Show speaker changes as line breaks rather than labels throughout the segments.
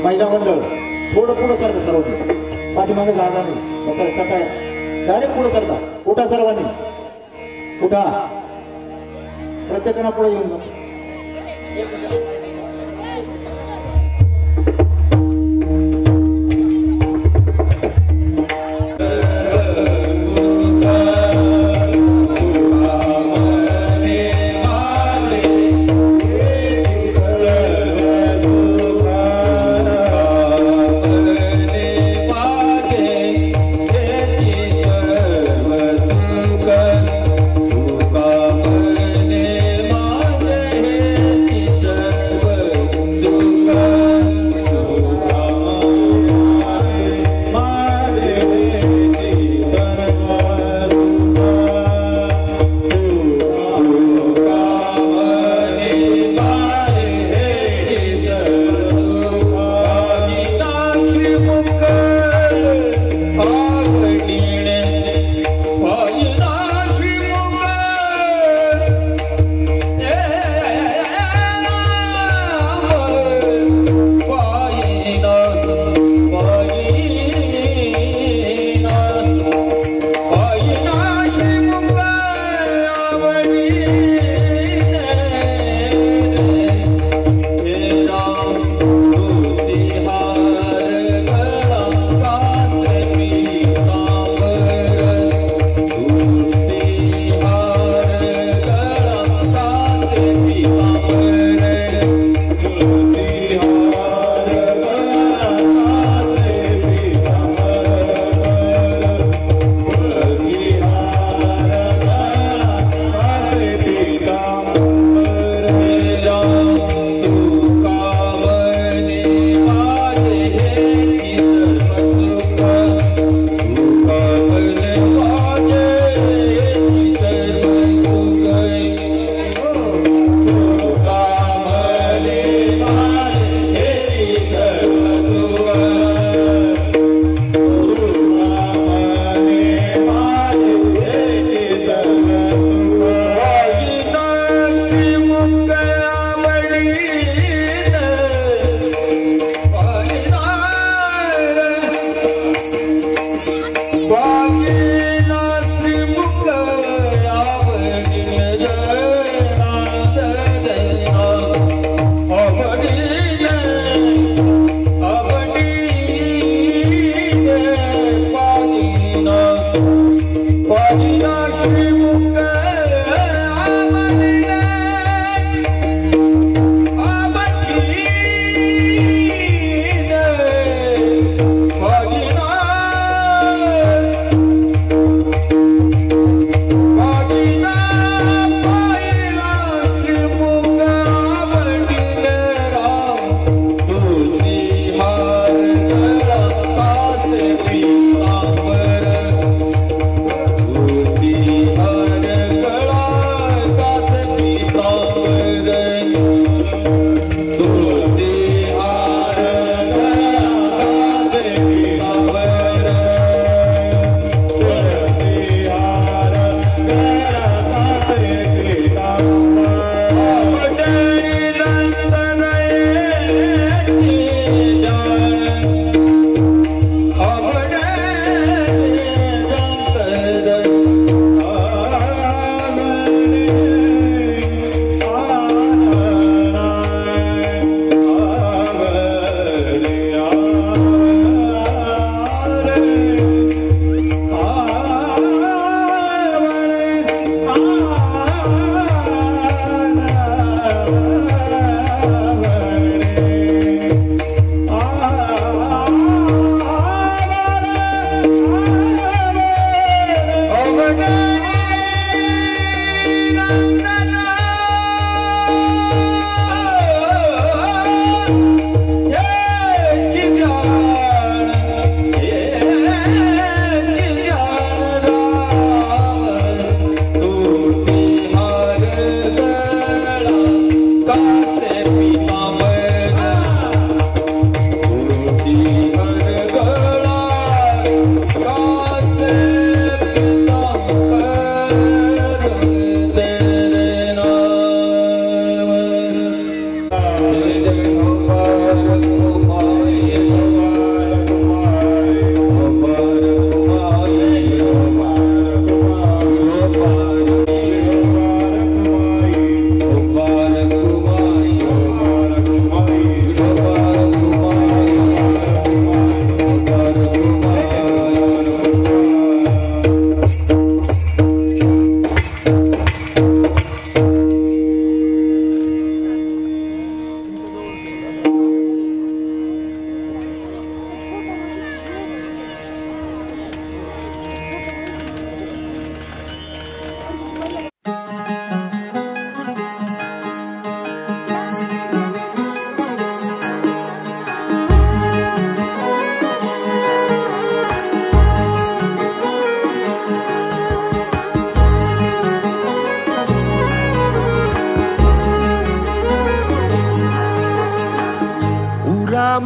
महिला मंडळ थोडं पुढं सारखं सर्व पाठीमागे जागा नाही असं सकाळ डायरेक्ट पुढे सरका उठा सर्वांनी उठा प्रत्येकानं पुढे येऊन बस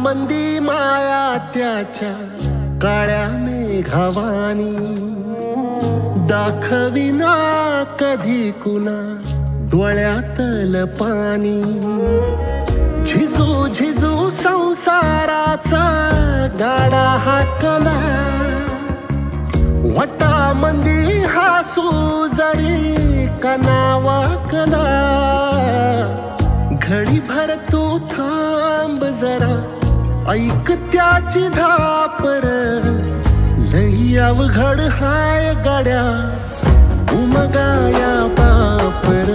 मंदी माया त्याच्या काळ्या मेघावानी दाखविना कधी कुणा डोळ्यातल पाणी झिजू झिजू संसाराचा गाडा हाकला वटा मंदी हासू जरी कनावाकला घडी भर तू थांब जरा ऐक त्याची धापर लई अवघड हाय गाड्या उमगाया बापर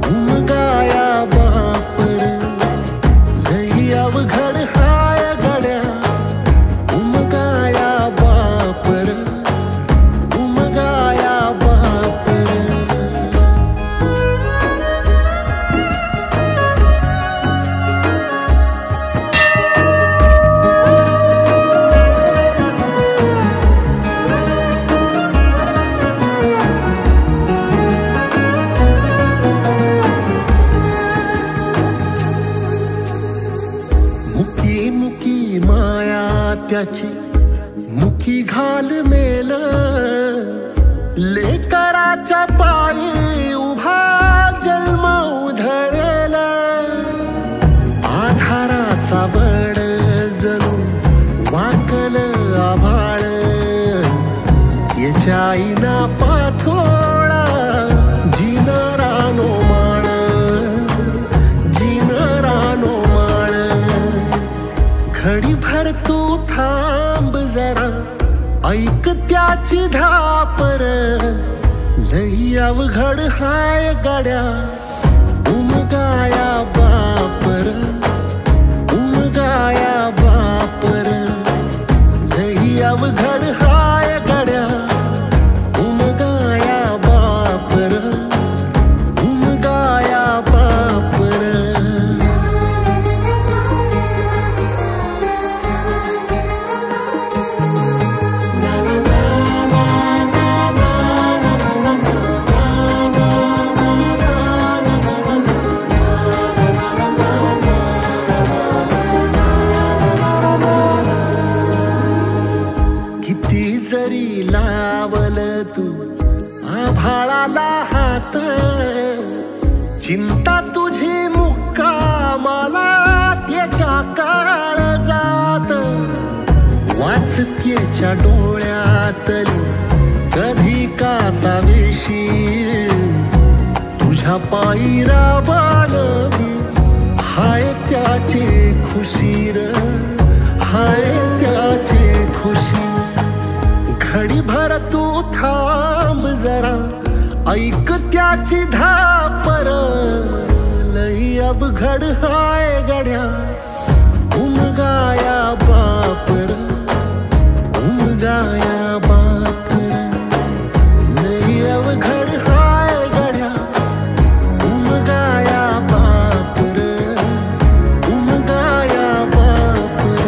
उमगाया बापर लई अवघड हाय गाड्या उमगाया बापर उमगाया बापर त्याची मुखी घाल मेल लेकराच्या पायी उभा जन्म उधळेल आधाराचा वड जणू वाकल आभाळ याच्या आईना पाचोळा जिनरानो माळ जिनरानो माळ घडी भर तू थांब जरा ऐक त्याची धापर लई अवघड हाय गाड्या उमगाया बापर उमगाया बापर लई अवघड हाय गाड्या उमगाया बापर उमगाया बापर जरी लावल तू आभाळाला हात चिंता तुझी मुक्कामाला त्याच्या काळ जात वाचतेच्या डोळ्यातली कधी कासावेशी तुझ्या पायी राबान हाय त्याची खुशीर हाय त्याची खुशी घडी भर तू थांब जरा ऐक त्याची धापर लई अवघड हाय गड्या उमगाया बापर उमगाया बापर लई अवघड हाय गड्या उमगाया बापर उमगाया बापर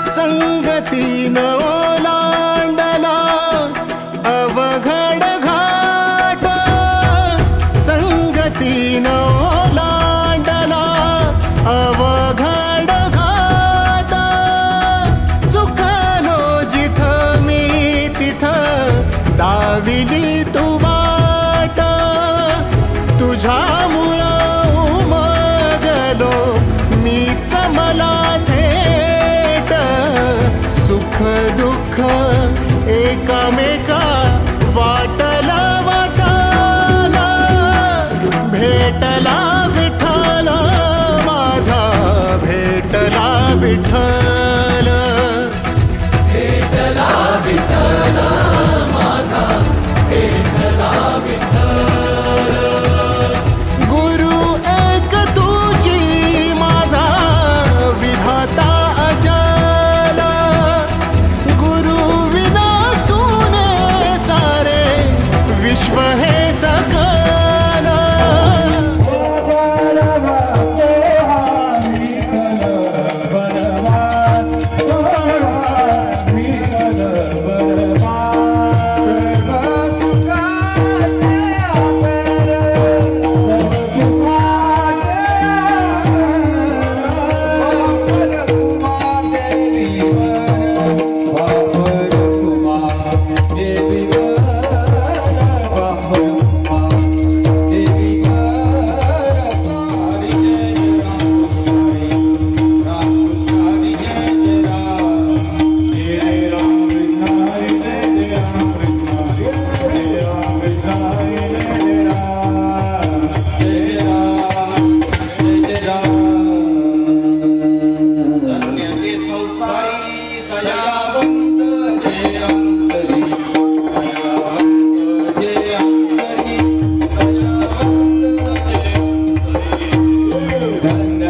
संगतीन ओलांडला अवघड घाट संगतीन ओलांडला अवघड घाट चुकलो जिथं मी तिथं दाविली तू वाट तुझ्यामुळं उमगलो मीच मला थेट सुख दुःख एकामेका वाटला वाटाला भेटला विठ्ठल माझा भेटला विठ्ठल भेटला विठ्ठल माझा भेटला विठ्ठल गुरु
धन्य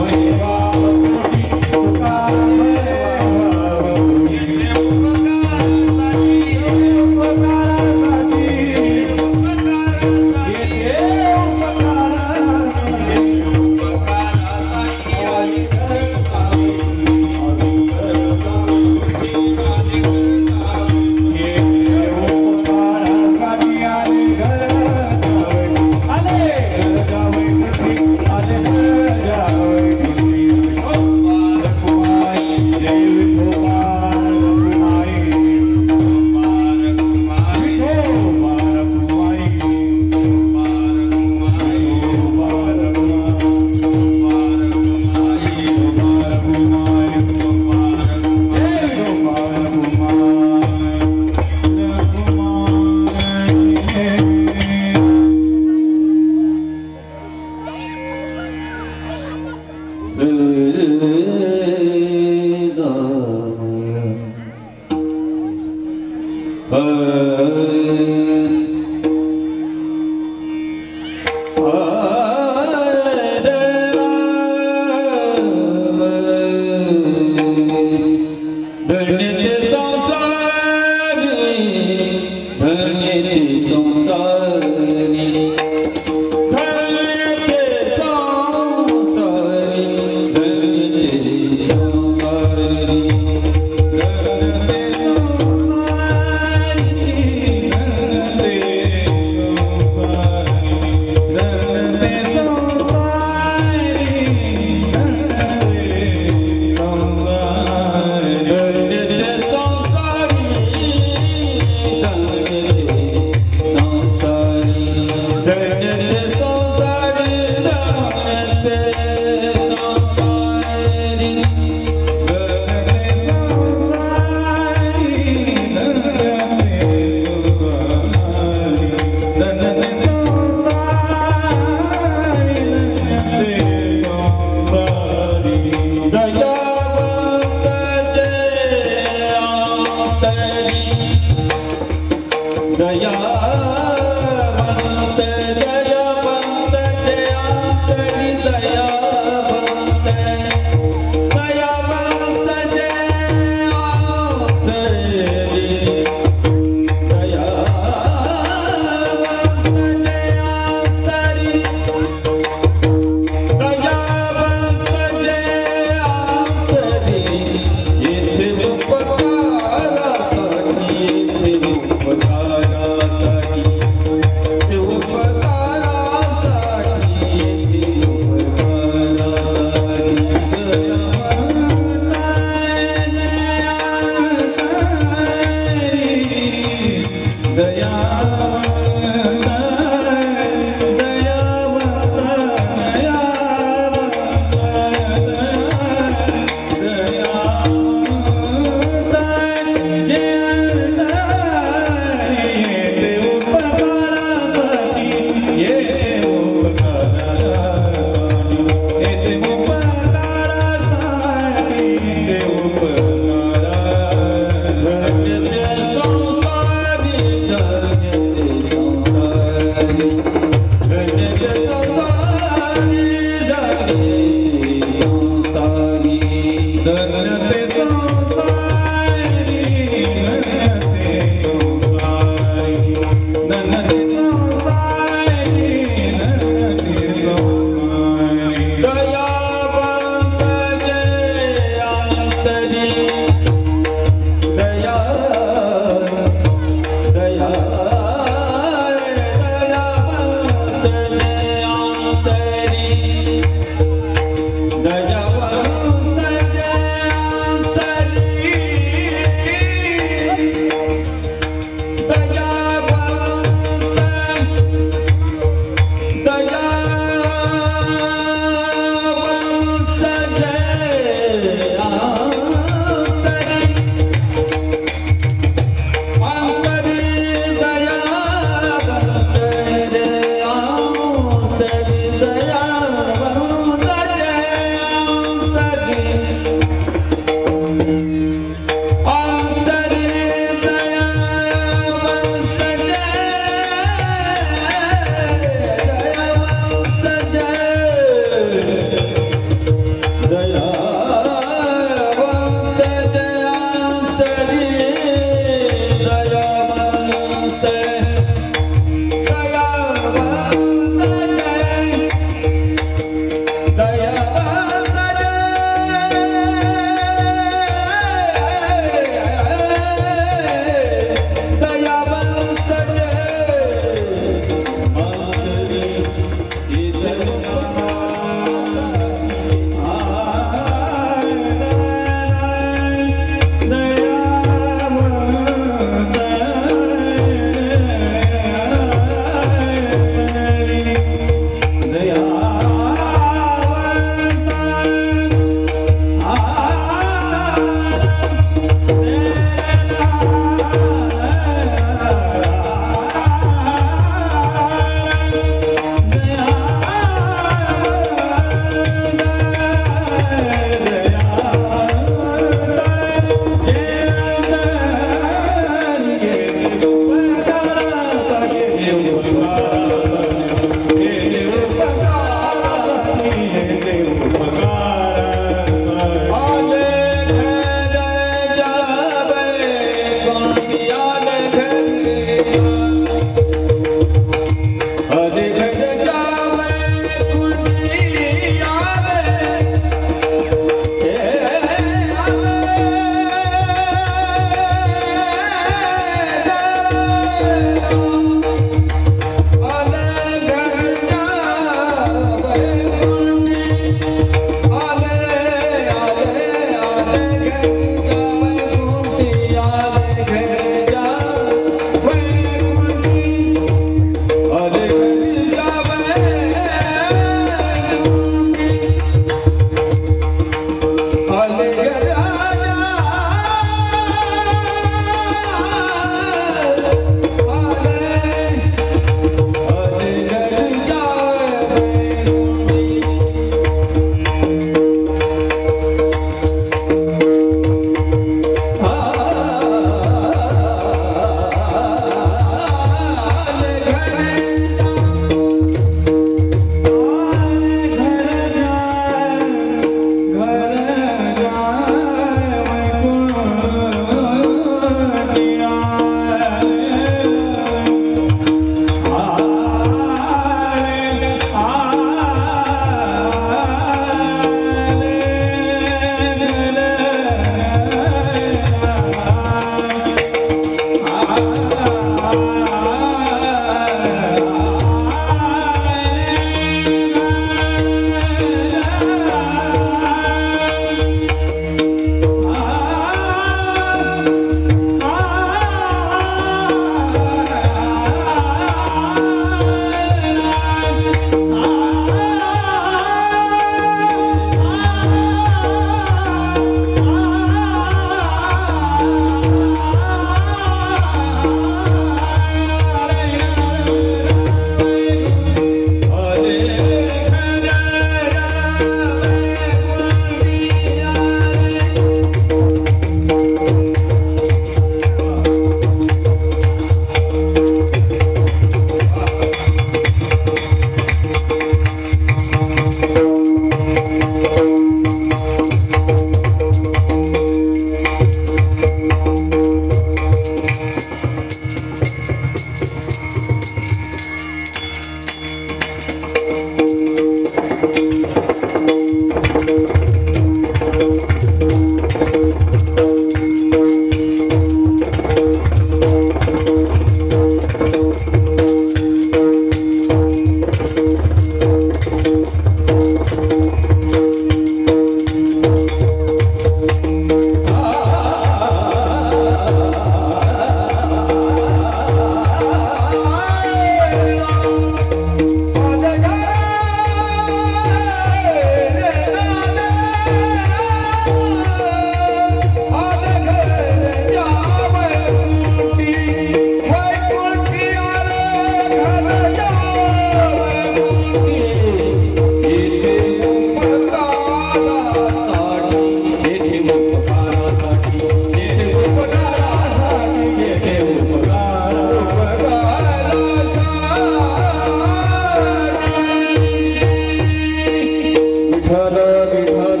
विठ्ठल विठ्ठल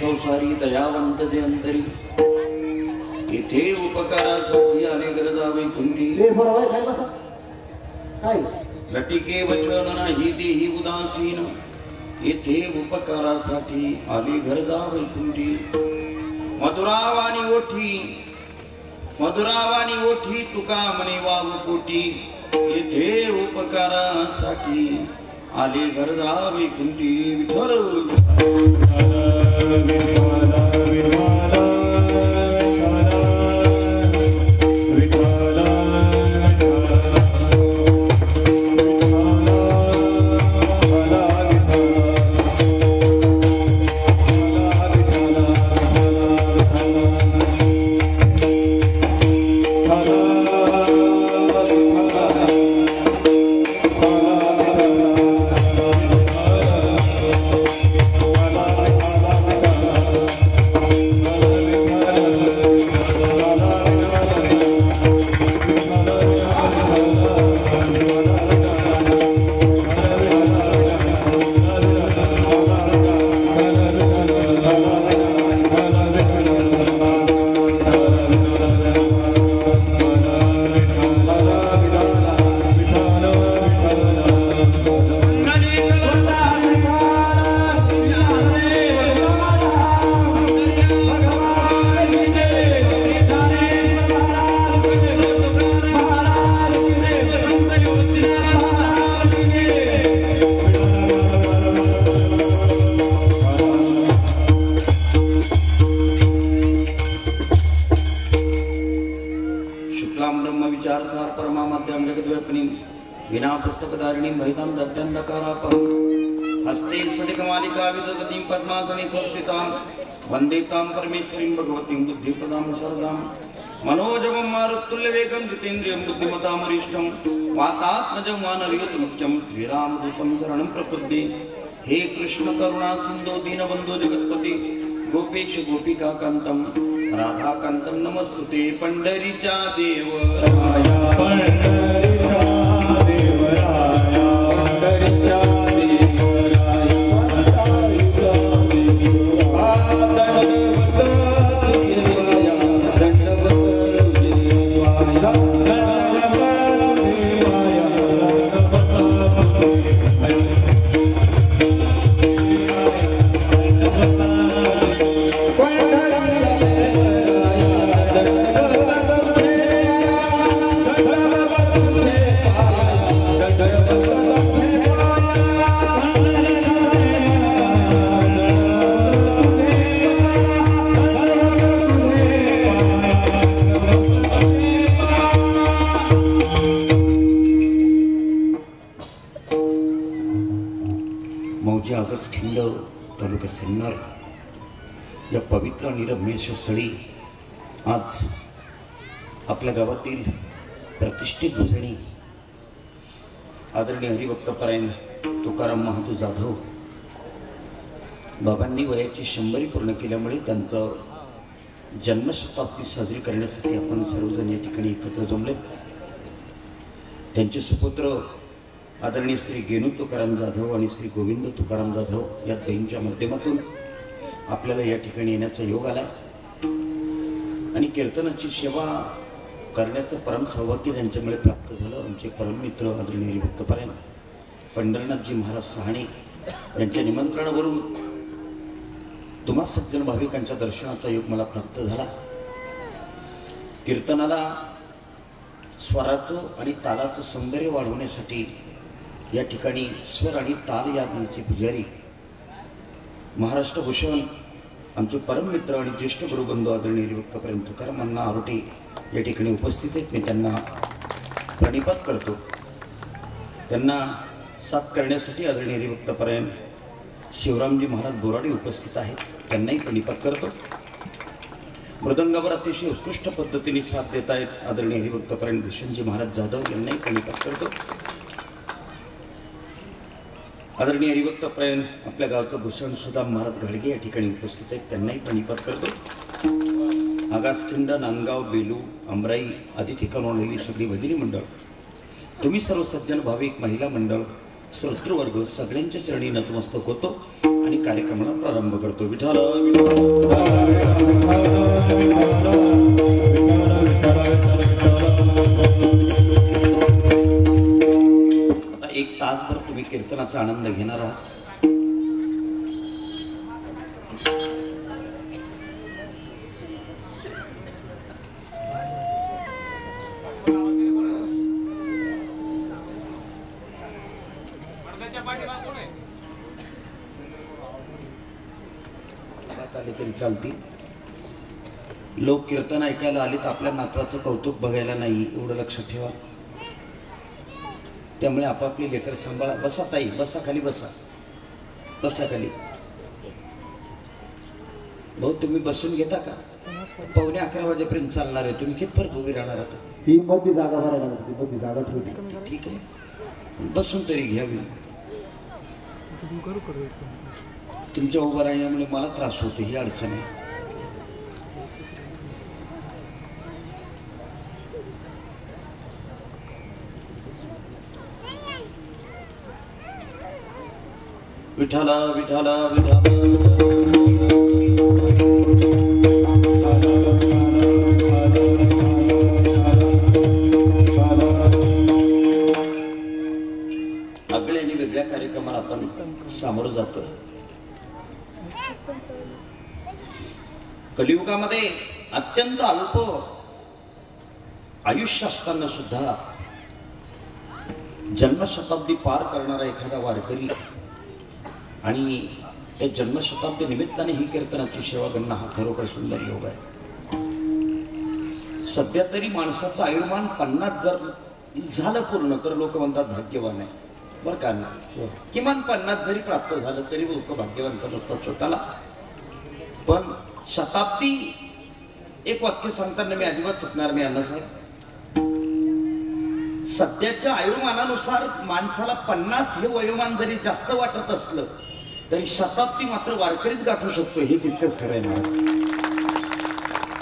संसारी दयावंत जे अंतरी इथे उपकारासाठी अनेक गरजा वैकुंठी
काय बसा काय
लटिके वचन नाही देही उदासीन इथे उपकारासाठी आली गरजा वैकुंठी मधुरावानी ओठी तुका म्हणे वागू पोटी इथे उपकारासाठी आले गरजा वैकुंठी विठ्ठल विना पुस्तकधारिणी भैदां दट्टंडकारापहं हस्ते स्फटिकमालिका विदधतीं पद्मासने संस्थितां वन्देतां परमेश्वरीं भगवतीं बुद्धिप्रदां शरदां मनोजवं मारुत्तुल्यवेगं जितेन्द्रियं बुद्धिमतामरिष्टं वातात्मजं वानरयुतमुख्यं श्रीरामदूतं शरणं प्रपद्ये। हे कृष्ण करुणा सिन्धो दीनबन्धो जगत्पते गोपेश गोपिकाकान्तं राधाकान्तं नमस्तुते। पंढरीच्या देवराया मौजा अगसखिंड तालुका सिन्नर या पवित्र आणि रम्य स्थळी आज आपल्या गावातील प्रतिष्ठित भजनी आदरणीय हरिभक्तपरायण तुकाराम महादू जाधव बाबांनी वयाची 100 पूर्ण केल्यामुळे त्यांचं जन्मशताब्दी साजरी करण्यासाठी आपण सर्वजण या ठिकाणी एकत्र जमले. त्यांचे सुपुत्र आदरणीय श्री गेनू तुकाराम जाधव आणि श्री गोविंद तुकाराम जाधव या दोघींच्या माध्यमातून आपल्याला या ठिकाणी येण्याचा योग आला आणि कीर्तनाची सेवा करण्याचं परम सौभाग्य त्यांच्यामुळे प्राप्त झालं. आमचे परममित्र आदरणीय हरिभक्तपरायण पंढरनाथजी महाराज सहाणे यांच्या निमंत्रणावरून तुम्हा सज्जन भाविकांच्या दर्शनाचा योग मला प्राप्त झाला. कीर्तनाला स्वराचं आणि तालाचं सौंदर्य वाढवण्यासाठी या ठिकाणी स्वर आणि ताल यादीचे पुजारी महाराष्ट्रभूषण आमचे परममित्र आणि ज्येष्ठ गुरुबंधू आदरणीय हरिभक्तपरायण तुकाराम अण्णा आरोटे या ठिकाणी उपस्थित आहेत. मी त्यांना प्रणिपात करतो. त्यांना साथ करण्यासाठी आदरणीय हरिभक्तपरायण शिवरामजी महाराज बोराडे उपस्थित आहेत. त्यांनाही प्रणिपात करतो. मृदंगावर अतिशय उत्कृष्ट पद्धतीने साथ देत आहेत आदरणीय हरिभक्तपरायण भूषणजी महाराज जाधव यांनाही प्रणिपात करतो. आदरणीय हरिभक्तपरायण आपल्या गावचं भूषण सुदाम महाराज घाडगे या ठिकाणी उपस्थित आहेत. त्यांनाही प्रणिपात करतो. आगासखिंड, नांदगाव, बेलू, अमराई आदी ठिकाणून आलेली सगळी भजनी मंडळ, तुम्ही सर्व सज्जन भाविक, महिला मंडळ, श्रोतृवर्ग सगळ्यांच्या चरणी नतमस्तक होतो आणि कार्यक्रमाला प्रारंभ करतो. विठाल आता 1 तासभर तुम्ही कीर्तनाचा आनंद घेणार आहात. आले तरी चालतील. लोक कीर्तन ऐकायला आले तर आपल्या नातवाचं कौतुक बघायला नाही, एवढं लक्षात ठेवा. त्यामुळे आपापली लेकर सांभाळा. बसा ताई, बसा खाली, बसा बसा खाली. भाऊ तुम्ही बसून घेता का? 11:15 वाजेपर्यंत चालणार आहे. तुम्ही कितपर्यंत उभी राहणार आता?
ही मधली जागा भरायला लागते, मधली जागा ठेवली.
ठीक आहे, बसून तरी घ्यावी. तुमच्या उभं राहिल्यामुळे मला त्रास होतो, ही अडचण आहे. विठाला विठाला विठाला आगळे आणि वेगळ्या कार्यक्रमाला आपण सामोरं जातोय. कलियुगामध्ये अत्यंत अल्प आयुष्य असताना सुद्धा जन्मशताब्दी पार करणारा एखादा वारकरी आणि त्या जन्मशताब्दी निमित्ताने ही कीर्तनाची सेवा करणं हा खरोखर सुंदर योग आहे. सध्या तरी माणसाचं आयुर्मान 50 जर झालं पूर्ण तर लोक म्हणतात भाग्यवान आहे. बरं का ना, किमान 50 जरी प्राप्त झालं तरी लोक भाग्यवान समजतात स्वतःला. पण शताब्दी एक वाक्य सांगताना मी अजिबात चुकणार नाही अण्णासाहेब. सध्याच्या आयुर्मानानुसार माणसाला 50 हे वयोमान जरी जास्त वाटत असलं तरी शताब्दी मात्र वारकरीच गाठू शकतो, हे तितकंच खरं आहे महाराज.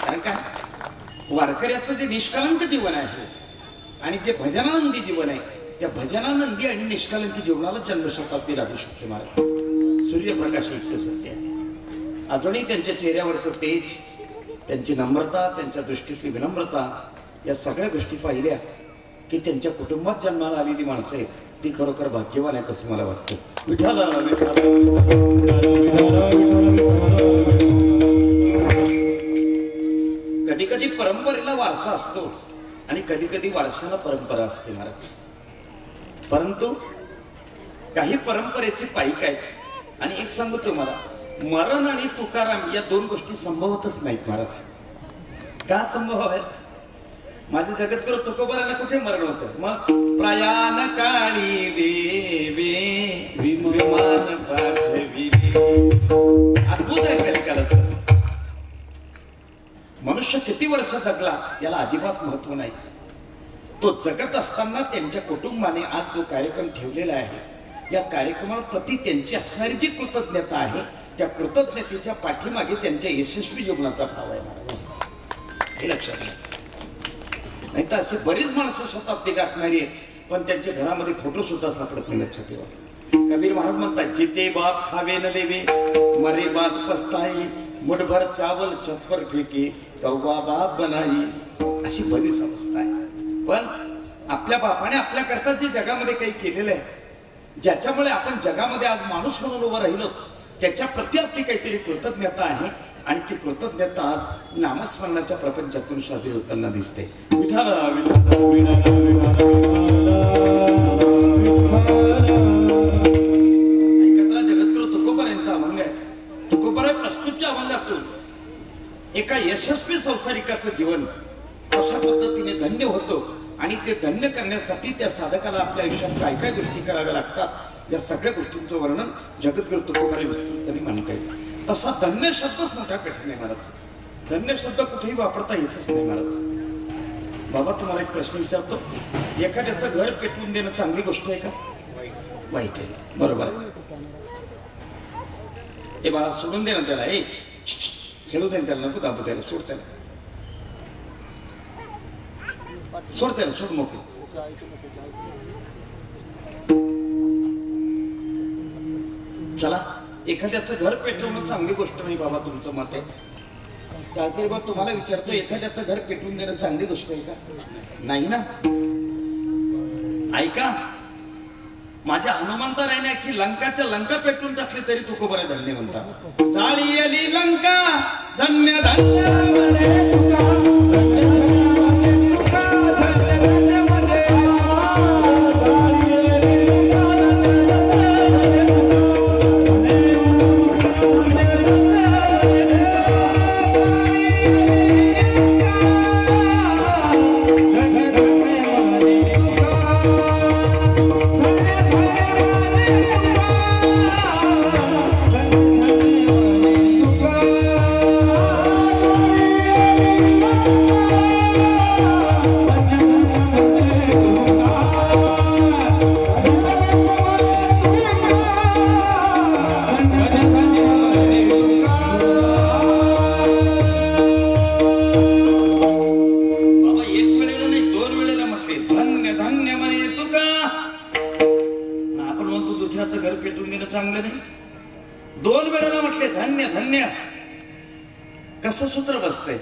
कारण काय, वारकऱ्याचं जे निष्कलंक जीवन आहे आणि जे भजनानंदी जीवन आहे, त्या भजनानंदी आणि निष्कलंकी जीवनाला जन्मशताब्दी लागू शकते महाराज. सूर्यप्रकाश इतकं सत्य आहे. अजूनही त्यांच्या चेहऱ्यावरचं तेज, त्यांची नम्रता, त्यांच्या दृष्टीतली विनम्रता, या सगळ्या गोष्टी पाहिल्या की त्यांच्या कुटुंबात जन्माला आलेली माणसं आहेत ती खरोखर भाग्यवान आहेत असं मला वाटतं. विठाला कधी कधी परंपरेला वारसा असतो आणि कधी कधी वारशाला परंपरा असते महाराज. परंतु काही परंपरेचे पाईक आहेत आणि एक सांगू तुम्हाला, मरण आणि तुकाराम या 2 गोष्टी संभवतच नाहीत महाराज. का संभव आहेत? माझे जगद्गुरु तुकोबारांना कुठे मरण होतं? मग प्रयाण काळी देवे विमान पाठविले. अद्भुत आहे कलिकालात. मनुष्य किती वर्ष जगला याला अजिबात महत्व नाही. तो जगत असताना त्यांच्या कुटुंबाने आज जो कार्यक्रम ठेवलेला आहे, या कार्यक्रमाप्रती त्यांची असणारी जी कृतज्ञता आहे, त्या कृतज्ञतेच्या पाठीमागे त्यांच्या यशस्वी जीवनाचा भाव आहे महाराज, हे लक्षात घ्या. नाही तर असे बरीच माणसं शताब्दी गाठणारी आहेत, पण त्यांच्या घरामध्ये फोटो सुद्धा सापडत नाही. लक्षात ठेवा. कबीर महाराज म्हणतात, जिते बाप खावे न देवे, मरे बाद पस्ताई, मुठभर चावल छप्पर फेके, कौवा बाप बनाई. अशी बरीच अवस्था आहे. पण आपल्या बापाने आपल्या करता जे जगामध्ये काही केलेलं आहे, ज्याच्यामुळे आपण जगामध्ये आज माणूस म्हणून उभं राहिलो, त्याच्या प्रती आपली काहीतरी कृतज्ञता आहे. आणि ती कृतज्ञता आज नामस्मरणाच्या प्रपंचातून साजरी होताना दिसते. विठाला विठाला विठाला ऐकत्रा जगद्गुरु तुकोबर यांचा अभंग आहे. तुकोबर प्रस्तुतच्या अभंगातून एका यशस्वी संसारिकाचं जीवन कशा पद्धतीने धन्य होतं आणि ते धन्य करण्यासाठी त्या साधकाला आपल्या आयुष्यात काय काय गोष्टी कराव्या लागतात, या सगळ्या गोष्टींचं वर्णन जगद्गुरु तुकोबर विस्तृतपणे मांडता येईल. तसा धन्य शब्दच मोठा कठीण आहे महाराज. धन्य शब्द कुठेही वापरता येतच नाही महाराज. बाबा, तुम्हाला एक प्रश्न विचारतो, एखाद्याचं घर पेटवून देणं चांगली गोष्ट आहे का वाईट आहे? बरोबर आहे. हे बाळा, सोडून दे ना त्याला, ए खेळू दे त्याला, नको दाबू त्याला, सोड त्याला, सोड त्याला, सोड मोकळं. चला, एखाद्याचं घर पेटवणं चांगली गोष्ट नाही बाबा, तुमचं मत आहे काहीतरी. बा तुम्हाला विचारतो, एखाद्याचं घर पेटवून देणं चांगली गोष्ट आहे का? नाही ना. ऐका, माझ्या हनुमंतरायने की लंकाच्या लंका पेटवून टाकली तरी तुकोबर धन्य म्हणतात. जाळी आली लंका धन्य धन्य कसं सूत्र बसतंय.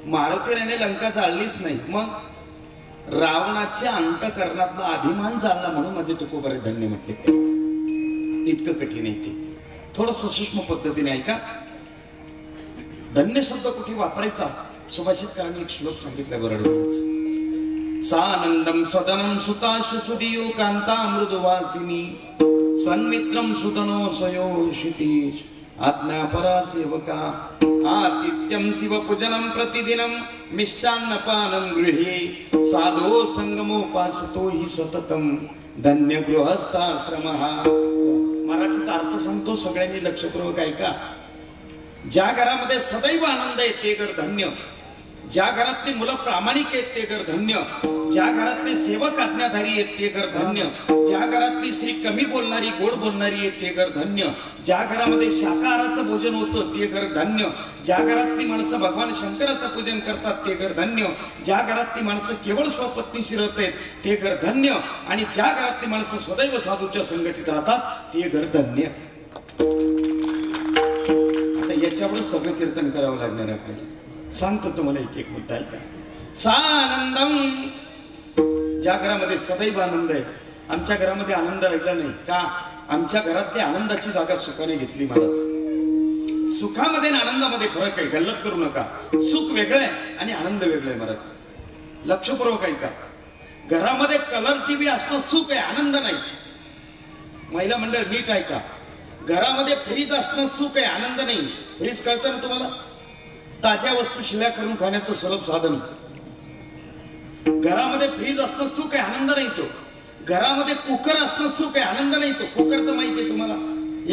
मारुतीने लंका जाळलीच नाही, मग रावणाच्या अंतकरणातला अभिमान जाळला म्हणून माझे तुकोबर धन्य म्हटले. इतकं कठीण आहे ते. थोडंसं सूक्ष्म पद्धतीने ऐका. धन्य शब्द कुठे वापरायचा, सुभाषितकारांनी एक श्लोक सांगितला बरोबर. सानंदम सदनम सुताशु सुदियो कांता मृदुवासिनी सन्मित्रम सुतनो सयो क्षितीश आज्ञापरा सेवका आतिथ्यम शिवपूजनम प्रतिदिनम मिष्टान्नपानं गृहे साधो संगमोपासतो हि सततम धन्य गृहस्थाश्रमः. मराठीत अर्थ सांगतो, सगळ्यांनी लक्षपूर्वक ऐका. ज्या घरामध्ये सदैव आनंद आहे ते घर धन्य. ज्या घरातली मुलं प्रामाणिक आहेत ते घर धन्य. ज्या घरातले सेवक आज्ञाधारी आहेत ते घर धन्य. ज्या घरातली स्त्री कमी बोलणारी गोड बोलणारी आहे ते घर धन्य. ज्या घरामध्ये शाकाहाराचं भोजन होतं ते घर धन्य. ज्या घरातली माणसं भगवान शंकराचं पूजन करतात ते घर धन्य. ज्या घरातली माणसं केवळ स्वपत्नीशी राहत आहेत ते घर धन्य. आणि ज्या घरातली माणसं सदैव साधूच्या संगतीत राहतात ते घर धन्य. आता याच्यावर सगळं कीर्तन करावं लागणार आपल्याला. सांगतो तुम्हाला एक एक मिनिट ऐका. सानंदम, ज्या घरामध्ये सदैव आनंद आहे. आमच्या घरामध्ये आनंद राहिला नाही का? आमच्या घरातली आनंदाची जागा सुखाने घेतली महाराज. सुखामध्ये आणि आनंदामध्ये फरक आहे, गल्लत करू नका. सुख वेगळं आहे आणि आनंद वेगळं आहे महाराज. लक्षपूर्वक ऐका. घरामध्ये कलर टीव्ही असणं सुख आहे, आनंद नाही. महिला मंडळ नीट ऐका. घरामध्ये फ्रीज असणं सुख आहे, आनंद नाही. फ्रीज कळतं ना तुम्हाला? ताज्या वस्तू शिळ्या करून खाण्याचं सुलभ साधन. घरामध्ये फ्रीज असणं सुख आहे, आनंद नाही तो. घरामध्ये कुकर असणं सुख आहे, आनंद नाही तो. कुकर तर माहिती आहे तुम्हाला,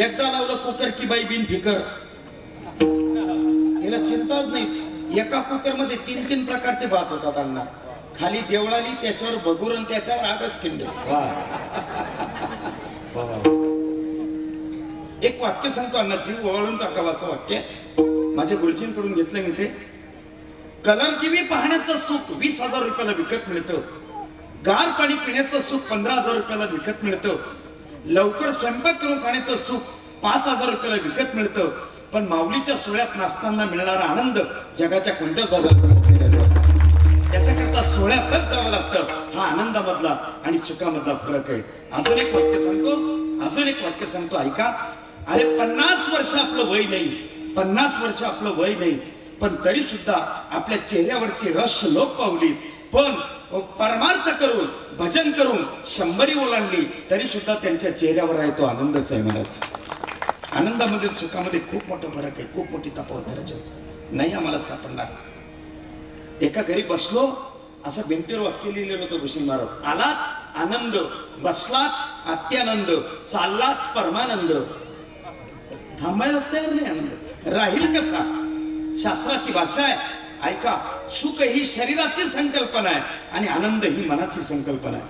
एकदा लावलं कुकर की बाई बिन फिकर, याला चिंताच नाही. एका कुकर मध्ये 3-3 प्रकारचे भात होतात अण्णा. खाली देवळाली त्याच्यावर बघूर आणि त्याच्यावर आगच खिंडे. एक वाक्य सांगतो अण्णा, जीव ओवाळून टाकावं असं वाक्य माझ्या गुरुजींकडून घेतलं मी ते. कलर टीव्ही पाहण्याचं सुख 20,000 रुपयाला विकत मिळतं. गार पाणी पिण्याचं सुख 15,000 रुपयाला विकत मिळतं. लवकर स्वयंपाक करून खाण्याचं सुख 5,000 रुपयाला विकत मिळतं. पण माऊलीच्या सोहळ्यात नाचताना मिळणारा आनंद जगाच्या कोणत्याच भागात मिळत नाही. त्याच्याकरता सोहळ्यातच जावं लागतं. हा आनंदामधला आणि सुखामधला फरक आहे. अजून एक वाक्य सांगतो ऐका. अरे 50 वर्ष आपलं वय नाही, 50 वर्ष आपलं वय नाही, पण तरी सुद्धा आपल्या चेहऱ्यावरची रस लोप पावली. पण परमार्थ करून भजन करून 100 ओलांडली तरी सुद्धा त्यांच्या चेहऱ्यावर आहे तो आनंदच आहे. मलाच आनंदामध्ये सुखामध्ये खूप मोठा फरक आहे, खूप मोठी तफावत आहे. नाही आम्हाला सापडणार. एका घरी बसलो, असं भिंतीवर वाक्य लिहिलेलं होतं भूषण महाराज. आलात आनंद, बसलात अत्यानंद, चाललात परमानंद. थांबायलाच तयार नाही आनंद. राहील कसा? शास्त्राची भाषा आहे ऐका. सुख ही शरीराची संकल्पना आहे आणि आनंद ही मनाची संकल्पना आहे.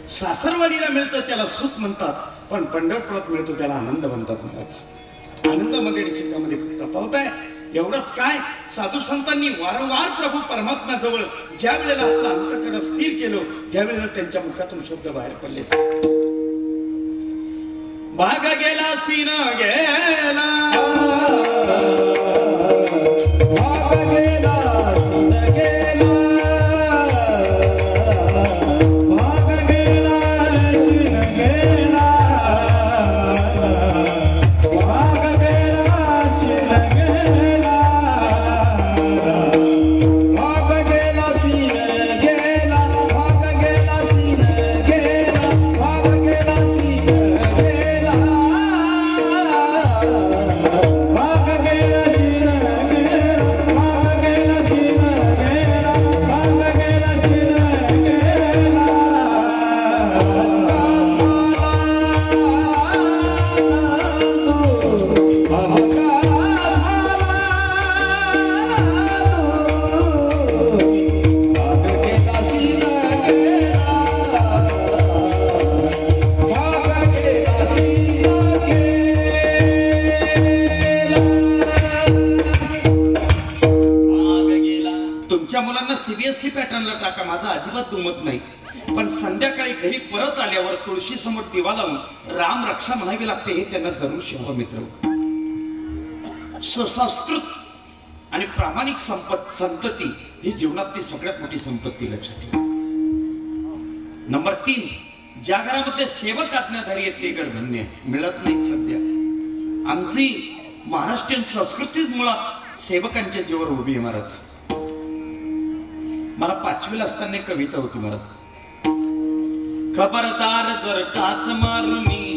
सासरवाडीला मिळतं त्याला सुख म्हणतात, पण पंढरपुरात मिळतो त्याला आनंद म्हणतात. महाराज आनंदामध्ये आणि सुखामध्ये खूप तफावत आहे. एवढंच काय, साधू संतांनी वारंवार प्रभू परमात्म्याजवळ ज्या वेळेला आपलं अंतःकरण स्थिर केलं त्यावेळेला त्यांच्या मुखातून शब्द बाहेर पडले. भाग गेला सीन गेला, भाग गेला सीन गेला, भाग गेला सीन गेला, भाग गेला सीन गेला, भाग गेला सीन गेला, भाग गेला सीन गेला, भाग गेला सीन गेला, भाग गेला सीन सीबीएसई पॅटर्नला टाका, माझा अजिबात दुमत नाही. पण संध्याकाळी घरी परत आल्यावर तुळशी समोर दिवा लावून राम रक्षा म्हणावी लागते हे त्यांना जरूर शिकवा मित्र. सुसंस्कृत आणि प्रामाणिक संतती ही जीवनातली सगळ्यात मोठी संपत्ती लक्षात ठेवा. नंबर 3, ज्या घरामध्ये सेवक आज्ञाधारी आहेत ते घर धन्य मिळत नाहीत सध्या. आमची महाराष्ट्रीयन संस्कृतीच मुळात सेवकांच्या जीवावर उभी आहे. महाराज मला 5वीला असताना एक कविता होती महाराज. खबरदार जर टाच मारुनी,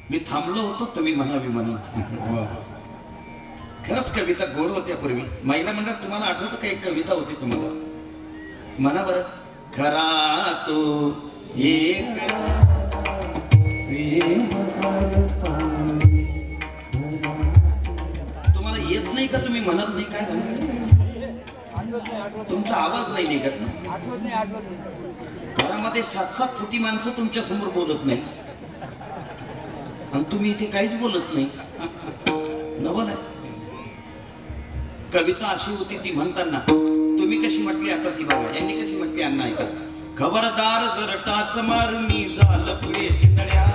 मी थांबलो होतो तुम्ही म्हणावी म्हणून. खरंच कविता गोड होत्या पूर्वी. महिला मंडळात तुम्हाला आठवतं का एक कविता होती तुम्हाला? म्हणा बरं. खरा तो एक येत नाही का? तुम्ही म्हणत नाही काय म्हणत? तुमचा आवाज नाही निघत ना. घरामध्ये 7-7 फुटी माणसं तुमच्या समोर बोलत नाही आणि तुम्ही इथे काहीच बोलत नाही. नवल आहे. कविता अशी होती ती म्हणताना तुम्ही कशी म्हटली आता ती बघा, यांनी कशी म्हटली अण्णा ऐका. खबरदार जर टाच मारुनी झालं पुढे चिंदड्या,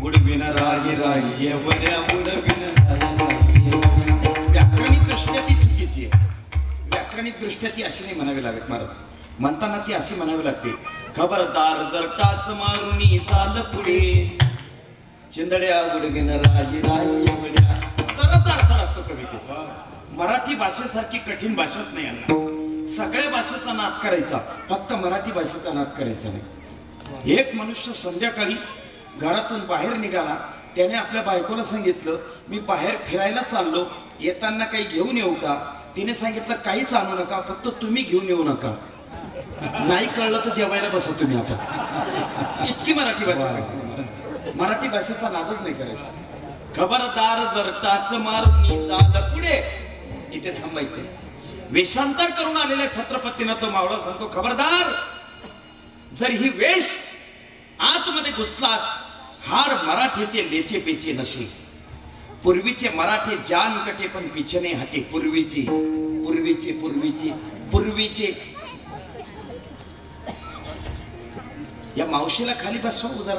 उडविन रागी रागी एवढ्या उडविन. व्याकरणिक दृष्ट्या ती चुकीची आहे. व्याकरणिक दृष्ट्या ती अशी नाही म्हणावी लागत महाराज. म्हणताना ती अशी म्हणावी लागते. खबरदार जर टाच मारुनी चाल पुढे चिंदड्या उडविन रागी रागी एवढ्या. तरच अर्थ लागतो कवितेचा. मराठी भाषेसारखी कठीण भाषाच नाही यांना. सगळ्या भाषेचा नाद करायचा, फक्त मराठी भाषेचा नाद करायचा नाही. एक मनुष्य संध्याकाळी घरातून बाहेर निघाला. त्याने आपल्या बायकोला सांगितलं मी बाहेर फिरायला चाललो, येताना काही घेऊन येऊ का? तिने सांगितलं काहीच आणू नका, फक्त तुम्ही घेऊन येऊ नका. नाही कळलं तर जेवायला बसा तुम्ही आता. इतकी मराठी भाषा. मराठी भाषेचा नादच नाही करायचा. खबरदार जर टाच मारून झालं पुढे इथे थांबायचे. वेषांतर करून आलेल्या छत्रपतींना तो मावळा सांगतो, खबरदार जर ही वेश आतमध्ये घुसलास हार मराठीचे लेचे पेचे नसे. पूर्वीचे मराठे जान कटे पण पिछने हटे. पूर्वीचे पूर्वीचे पूर्वीचे पूर्वीचे. या मावशीला खाली बसवा उदार.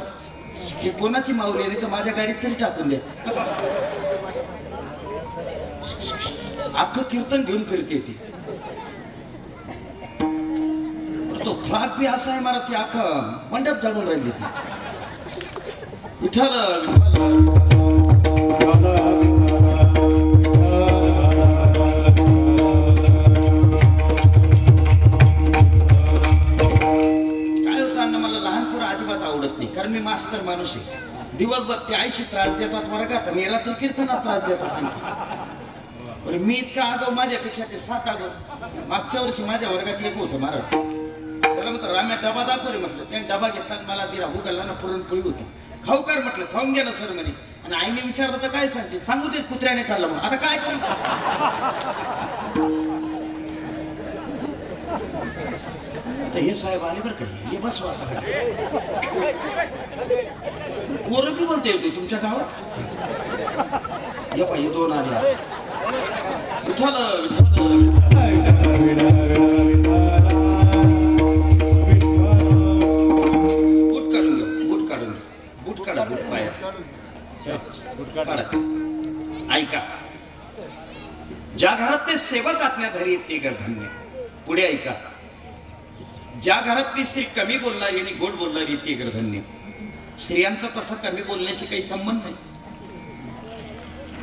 हे कोणाची माऊली आहे तर माझ्या गाडीत तरी टाकून द्या. अख्खं कीर्तन घेऊन फिरते ती. तो फ्राक बी असा आहे मला ती अख्खं मंडप जाणून राहिली ती. विठ्ठल काय होतं अण्णा, मला लहान पोरं अजिबात आवडत नाही. कारण मी मास्तर माणूस आहे. दिवसभर ते आईशी त्रास देतात वर्गात आणि रात्री कीर्तनात त्रास देतात. मी इतका आगाव माझ्यापेक्षा ते 7 आगाव. मागच्या वर्षी माझ्या वर्गात एक होतं महाराज. त्याला म्हटलं राम्या डबा दाखव रे म्हटलं. त्याने डबा घेतला मला दिला. हुगलला ना पुरणपोळी होती. खाऊ कर म्हटलं. खाऊन घ्या ना सर म्हणे. आणि आईने विचारलं तर काय सांगते, सांगू दे कुत्र्याने खाल्लं म्हणून. आता काय करू. आता हे साहेब आले बरं काही हे बस वाटतं का पोरं बी बोलते येतो तुमच्या गावात. हे पाहिजे 2 आल्या. विठ्ठल बूट काढून घ्या. बूट काढून घ्या. बूट काढा. बूट पाया ऐका. ज्या घरात ते सेवक आत्म्या घरी ते गर्धन्य. पुढे ऐका. ज्या घरात ती स्त्री कमी बोलणारी आणि गोड बोलणारी ते गर्धन्य. स्त्रियांचा तसा कमी बोलण्याशी काही संबंध नाही.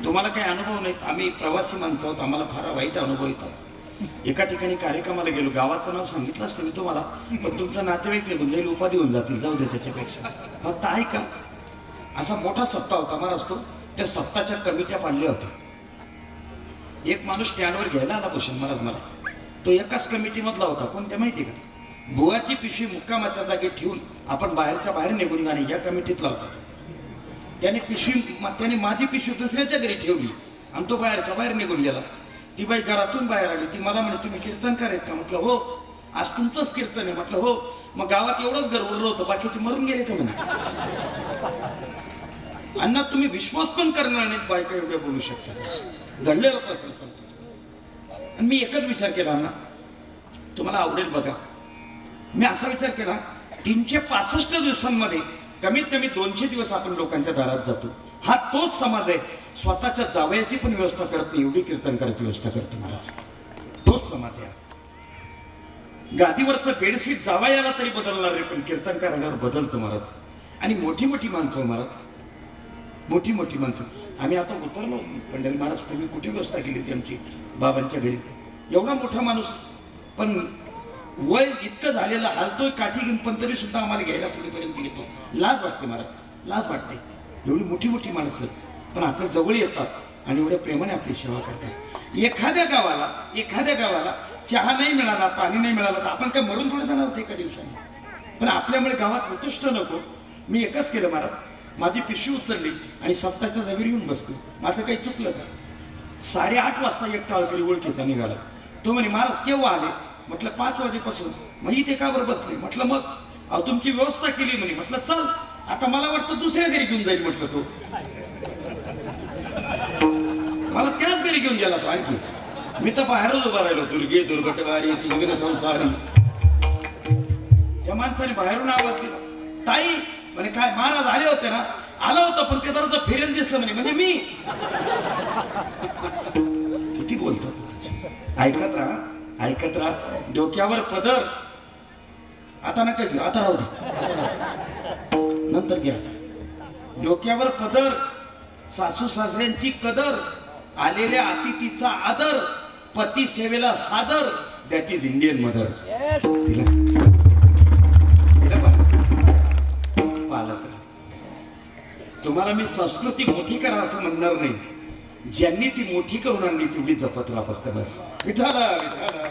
तुम्हाला काही अनुभव नाहीत. आम्ही प्रवासी माणसं आहोत. आम्हाला फार वाईट अनुभव येतात. एका ठिकाणी कार्यक्रमाला गेलो. गावाचं नाव सांगितलं असतं मी तुम्हाला, पण तुमचा नातेवाईक निघून जाईल, उपाधी होऊन जातील. जाऊ दे त्याच्यापेक्षा. फक्त ऐका. असा मोठा सप्ताह होता महाराज. तो त्या सप्ताहाच्या कमिट्या पाडल्या होत्या. एक माणूस स्टँडवर घ्यायला आला भूषण महाराज मला. तो एकाच कमिटीमधला होता. कोणत्या माहिती का. बुवाची पिशवी मुक्कामाच्या जागी ठेवून आपण बाहेरच्या बाहेर निघून जाणे या कमिटीतला होता. त्याने माझी पिशवी दुसऱ्याच्या घरी ठेवली आणि तो बाहेरच्या बाहेर निघून गेला. ती बाई घरातून बाहेर आली. ती मला म्हणे तुम्ही कीर्तनकार आहेत का. म्हटलं हो. आज तुमचंच कीर्तन आहे. म्हटलं हो. मग गावात एवढंच घर उरलं होतं, बाकीचे मरून गेले का म्हणे. अण्णा तुम्ही विश्वास पण करणार नाहीत बायका एवढ्या बोलू शकतात. घडलेला प्रसंग सांगतो. आणि मी एकच विचार केला अण्णा, तुम्हाला आवडेल बघा. मी असा विचार केला 365 दिवसांमध्ये कमीत कमी 200 दिवस आपण लोकांच्या दारात जातो. हा तोच समाज आहे स्वतःच्या जावयाची पण व्यवस्था करत नाही एवढी कीर्तनकाराची व्यवस्था करतो महाराज. तोच समाज आहे. गादीवरचं बेडशीट जावयाला तरी बदलणार रे, पण कीर्तनकार आल्यावर बदलतो महाराज. आणि मोठी मोठी माणसं महाराज, मोठी मोठी माणसं. आम्ही आता उतरलो पंढरी महाराज. तुम्ही कुठे व्यवस्था केली होती आमची बाबांच्या घरी. एवढा मोठा माणूस पण वय इतकं झालेलं हालतोय काठी घेऊन, पण तरी सुद्धा आम्हाला घ्यायला पुढेपर्यंत येतो. लाज वाटते महाराज, लाज वाटते. एवढी मोठी मोठी माणसं पण आपल्या जवळ येतात आणि एवढ्या प्रेमाने आपली सेवा करतात. एखाद्या गावाला चहा नाही मिळाला, पाणी नाही मिळालं तर आपण काय मरून थोडे जाणार होते एका दिवसाने. पण आपल्यामुळे गावात उत्कृष्ट नको. मी एकच केलं महाराज. माझी पिशवी उचलली आणि सप्ताहाच्या जागेवर येऊन बसतो. माझं काही चुकलं का. 8:30 वाजता एक टाळकरी ओळखीचा निघाला. तो म्हणे महाराज केव्हा आले. म्हटलं 5 वाजेपासून. मग इथे का बरं बसले. म्हटलं मग अहो तुमची व्यवस्था केली म्हणे. म्हटलं चल आता मला वाटतं दुसऱ्या घरी घेऊन जाईल. म्हटलं तो मला त्याच घरी घेऊन गेला तो. आणखी मी तर बाहेरच उभा राहिलो. दुर्गे दुर्घटवारी तुझे संसारी. त्या माणसाने बाहेरून आवाज दिला. ताई म्हणे काय महाराज आले होते ना. आला होता पण ते जरा फिरेल दिसलं म्हणे. म्हणजे मी किती बोलतो. ऐकत राहा. डोक्यावर पदर आता नका घेऊ. आता राहू दे, नंतर घ्या. डोक्यावर पदर, सासू सासऱ्यांची कदर, आलेल्या अतिथीचा आदर, पती सेवेला सादर. That is Indian mother. पालक. तुम्हाला मी संस्कृती मोठी करा असं म्हणणार नाही. ज्यांनी ती मोठी करून आणली तेवढी जपत राहा फक्त बस. विठाला विठाला.